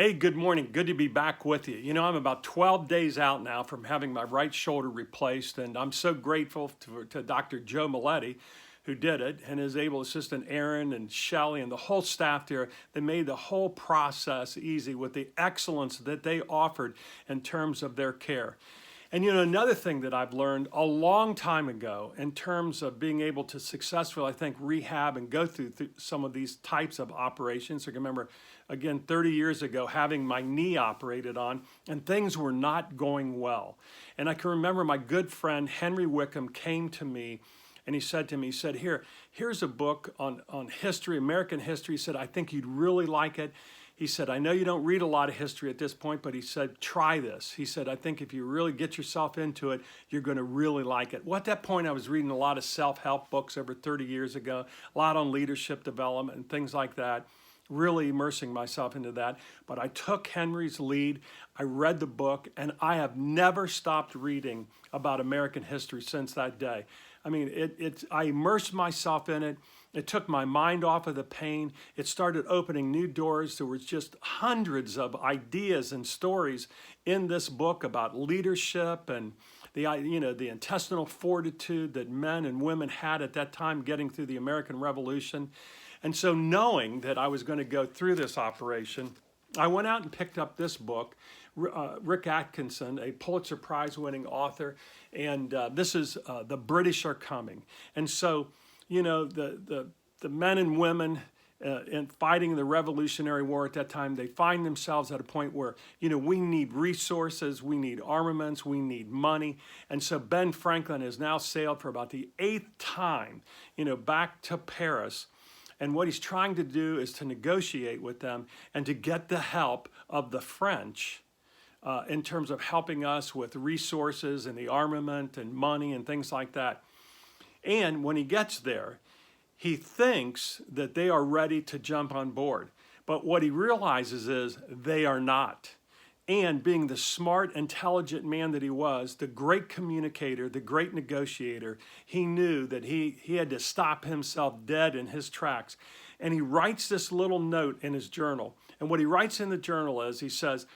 Hey, good morning. Good to be back with you. You know, I'm about 12 days out now from having my right shoulder replaced, and I'm so grateful to Dr. Joe Maletti, who did it, and his able assistant Aaron and Shelley and the whole staff there. They made the whole process easy with the excellence that they offered in terms of their care. And you know, another thing that I've learned a long time ago in terms of being able to successfully, I think, rehab and go through some of these types of operations. I can remember, again, 30 years ago, having my knee operated on, and things were not going well. And I can remember my good friend Henry Wickham came to me and he said to me, he said, here's a book on history, American history. He said, I think you'd really like it. He said, I know you don't read a lot of history at this point, but he said, try this. He said, I think if you really get yourself into it, you're going to really like it. Well, at that point, I was reading a lot of self-help books over 30 years ago, a lot on leadership development and things like that, really immersing myself into that. But I took Henry's lead, I read the book, and I have never stopped reading about American history since that day. I mean, I immersed myself in it. It took my mind off of the pain. It started opening new doors. There was just hundreds of ideas and stories in this book about leadership and the intestinal fortitude that men and women had at that time getting through the American Revolution. And so knowing that I was going to go through this operation, I went out and picked up this book. Rick Atkinson, a Pulitzer Prize winning author, and this is The British Are Coming. And so, you know, the men and women in fighting the Revolutionary War at that time, they find themselves at a point where, you know, we need resources, we need armaments, we need money. And so Ben Franklin has now sailed for about the 8th time, you know, back to Paris. And what he's trying to do is to negotiate with them and to get the help of the French in terms of helping us with resources and the armament and money and things like that. And when he gets there, he thinks that they are ready to jump on board. But what he realizes is they are not. And being the smart, intelligent man that he was, the great communicator, the great negotiator, he knew that he had to stop himself dead in his tracks. And he writes this little note in his journal. And what he writes in the journal is, he says,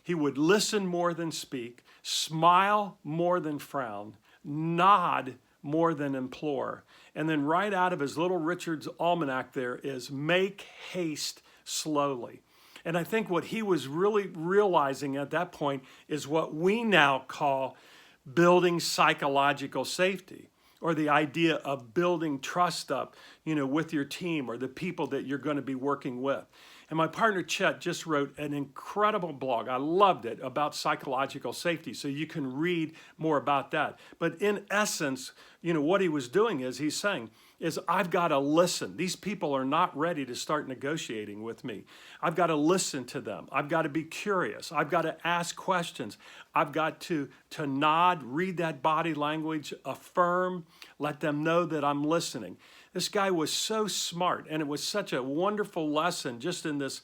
he would listen more than speak, smile more than frown, nod more than implore. And then right out of his little Richard's Almanac there is, make haste slowly. And I think what he was really realizing at that point is what we now call building psychological safety, or the idea of building trust up, you know, with your team or the people that you're going to be working with. And my partner Chet just wrote an incredible blog. I loved it, about psychological safety. So you can read more about that. But in essence, you know, what he was doing is he's saying is, I've got to listen. These people are not ready to start negotiating with me. I've got to listen to them. I've got to be curious. I've got to ask questions. I've got to nod, read that body language, affirm, let them know that I'm listening. This guy was so smart, and it was such a wonderful lesson just in this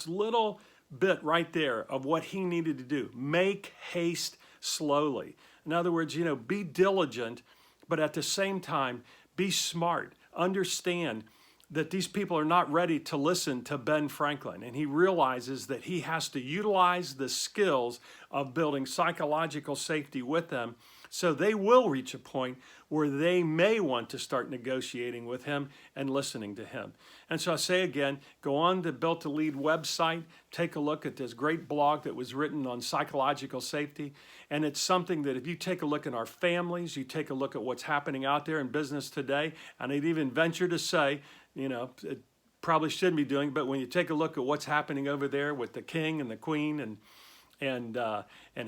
little bit right there of what he needed to do. Make haste slowly. In other words, you know, be diligent, but at the same time, be smart. Understand that these people are not ready to listen to Ben Franklin. And he realizes that he has to utilize the skills of building psychological safety with them, so they will reach a point where they may want to start negotiating with him and listening to him. And so I say again, go on the Built to Lead website, take a look at this great blog that was written on psychological safety. And it's something that if you take a look in our families, you take a look at what's happening out there in business today, and I'd even venture to say, you know, it probably shouldn't be doing, but when you take a look at what's happening over there with the king and the queen and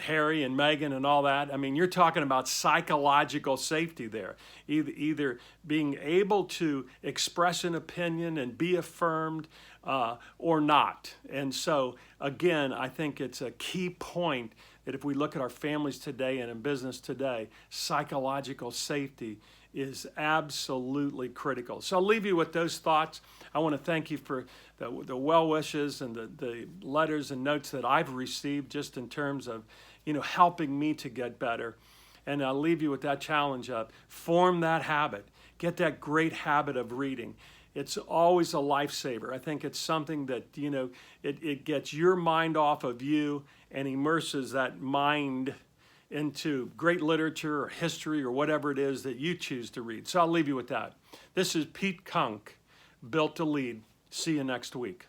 Harry and Meghan and all that. I mean, you're talking about psychological safety there. Either being able to express an opinion and be affirmed or not. And so, again, I think it's a key point that if we look at our families today and in business today, psychological safety is absolutely critical. So I'll leave you with those thoughts. I want to thank you for the well wishes and the letters and notes that I've received just in terms of, you know, helping me to get better. And I'll leave you with that challenge of form that habit. Get that great habit of reading. it's always a lifesaver. I think it's something that, you know, it gets your mind off of you and immerses that mind into great literature or history or whatever it is that you choose to read. So I'll leave you with that. This is Pete Kunk, Built to Lead. See you next week.